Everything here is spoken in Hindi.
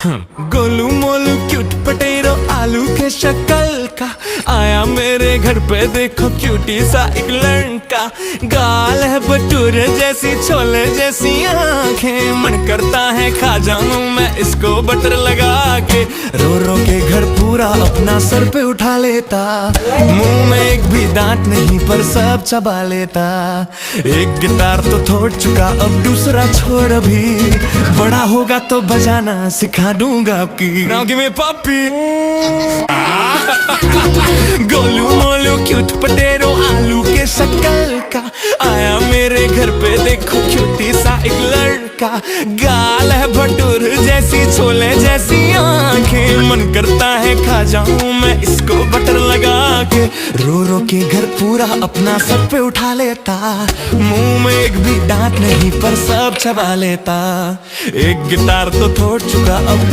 गोलू मोलू क्यूट पटेरो आलू के शक्ल का आया मेरे घर पे देखो क्यूटी सा एक लड़का। गाल है भटूरे जैसी छोले जैसी आंखें, मन करता है खा जाऊं मैं इसको बटर लगा के। रो रो के घर पूरा अपना सर पे उठा लेता, मुंह में एक भी दांत नहीं पर सब चबा लेता। एक गिटार तो तोड़ चुका अब दूसरा छोड़, अभी बड़ा होगा तो बजाना सिखा दूंगा आपकी। Now give me puppy। Golu Molu cute पटेरो आलू के शक्ल का आया मेरे घर पे देखो क्यूटी सा एक लड़का। गाल है भटूर जैसी छोले जैसी आंखें, मन करता है खा जाऊं मैं इसको बटर लगा के। रो रो के घर पूरा अपना सर पे उठा लेता, मुंह में एक भी दांत नहीं पर सब चबा लेता। एक गिटार तो तोड़ चुका अब